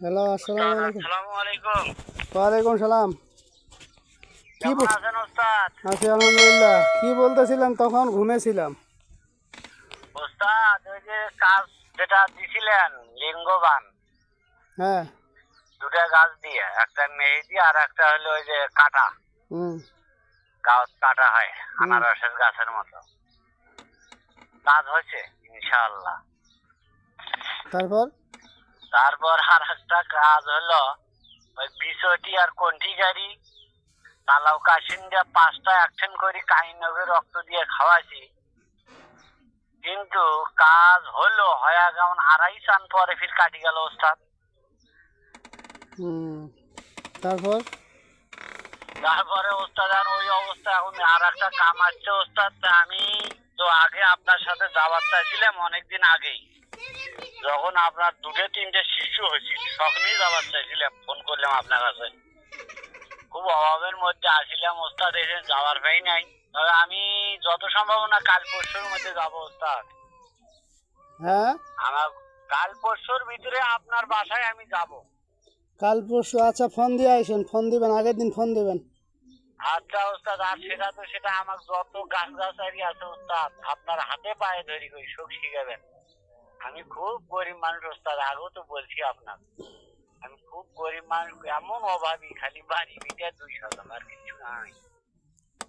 Hello, আসসালামু আলাইকুম। আসসালামু আলাইকুম। ওয়ালাইকুম সালাম। কি কেমন আছেন ওস্তাদ? আছি আলহামদুলিল্লাহ। কি বলতেছিলাম? তখন ঘুমেছিলাম। ওস্তাদ, ওই যে কাজ যেটা দিছিলেন লিঙ্গবান, হ্যাঁ। দুটা গাছ দিয়ে, একটা মেহেদি আর একটা হলো ওই যে কাটা, হুম। গাছ কাটা হয় হুম। আনারসের গাছের মতো। কাজ হয়েছে ইনশাআল্লাহ। তারপর? তারপর আর একটা কাজ হলো ওই বিছটি আর কন্ঠি গাড়ি তালাও কাশিন দিয়ে 5টা অ্যাকশন করি কাহিনভে রক্ত দিয়ে খাওয়াছি, কিন্তু কাজ হলো হয়া যেমন 2.5 চান পরে ফির কাটি গেল ওস্তাদ। হুম। তারপর? তারপরে ওস্তাদ আর ওই অবস্থা, এখন আর একটা কাম আসছে ওস্তাদ। তা আমি তো আগে আপনার সাথে যাওয়ার চাইছিলাম অনেকদিন আগেই, যখন আপনার 2-3টে শিশু হয়েছিল তখনই যাওয়ার চাইছিলাম, ফোন করলাম আপনার কাছে। খুব অভাবের মধ্যে আসিলাম ওস্তাদ, এসে যাওয়ার পাই নাই। তবে আমি যত সম্ভাবনা কাল পরশুর মধ্যে যাবো ওস্তাদ। হ্যাঁ, আমার কাল পরশুর ভিতরে আপনার বাসায় আমি যাব। কাল পরশু। আচ্ছা, ফোন দিয়ে আইসেন। ফোন দিবেন, আগের দিন ফোন দিবেন। আচ্ছা ওস্তাদ, আর সেটা আমার যত গাছ গাছারি আছে ওস্তাদ, আপনার হাতে পায়ে ধরি কই সুখ শিখাবেন। আমি খুব গরিব মানুষ ওস্তাদ, আগেও তো বলছি আপনার, আমি খুব গরিব মানুষ, এমন অভাবী, খালি বাড়ি ভিটা 200 আর কিছু নাই।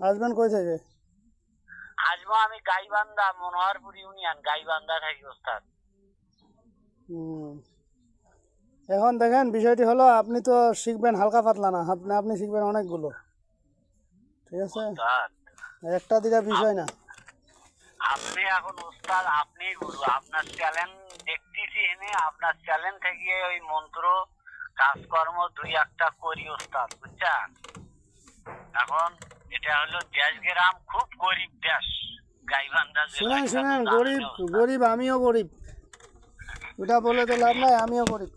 আসবেন কই থেকে? আসবো আমি গাইবান্ধা, মনোহরপুর ইউনিয়ন গাইবান্ধা থাকি ওস্তাদ। হুম। এখন দেখেন, বিষয়টি হলো আপনি তো শিখবেন হালকা পাতলা না, আপনি শিখবেন অনেকগুলো। ঠিক আছে? ওস্তাদ, একটা দুটা বিষয় না। আপনি এখন ওস্তাদ, আপনি গুরু, আপনার চ্যালেঞ্জ দেখতেছি এনে, আপনার চ্যালেঞ্জ থেকে ওই মন্ত্র কাজকর্ম 2-1টা করি ওস্তাদ, বুঝছেন? এখন এটা হলো দেশ গ্রাম খুব গরিব দেশ, গাইবান্ধা জেলা, শুনেন এটা তো শুনেন, জানেন গরিব ওস্তাদ। গরিব, আমিও গরিব। ওটা বলে তো লাভ নাই, আমিও গরিব।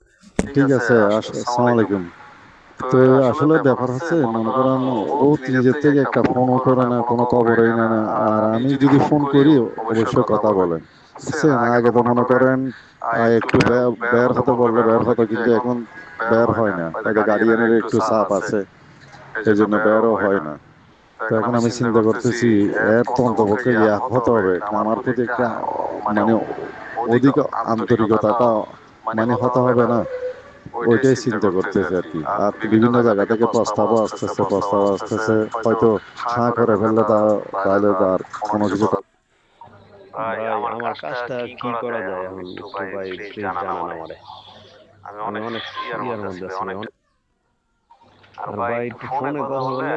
ঠিক আছে, আসসালামু আলাইকুম। তো আসলে ব্যাপার হচ্ছে, মনে করেন ও নিজের থেকে একটা ফোনও করে না, কোনো খবরই নেয় না। আর আমি যদি ফোন করি অবশ্যই কথা বলেন, বুঝছেন? আগে তো মনে করেন একটু বের হতে বললে বের হতো, কিন্তু এখন বের হয় না। হয়তো গার্ডিয়ানের একটু চাপ আছে, এই জন্য বেরও হয় না। তো এখন আমি চিন্তা করতেছি এর তো অন্তপক্ষে ইয়া হতে হবে, আমার প্রতি একটা মানে অধিক আন্তরিকতাটা হতে হবে না। ওইটাই চিন্তা করতেছে আর কি। আর বিভিন্ন জায়গা থেকে প্রস্তাব আসতেছে, হয়তো হ্যাঁ করে ফেললে তাহলে তো আর কোনো কিছু ভাই আমার কাজটা কি করা যায় এখন একটু ভাই প্লিজ জানান আমারে। আমি অনেক ইয়ার মধ্যে আছি ভাই, আর ভাই একটু ফোনে কথা বললে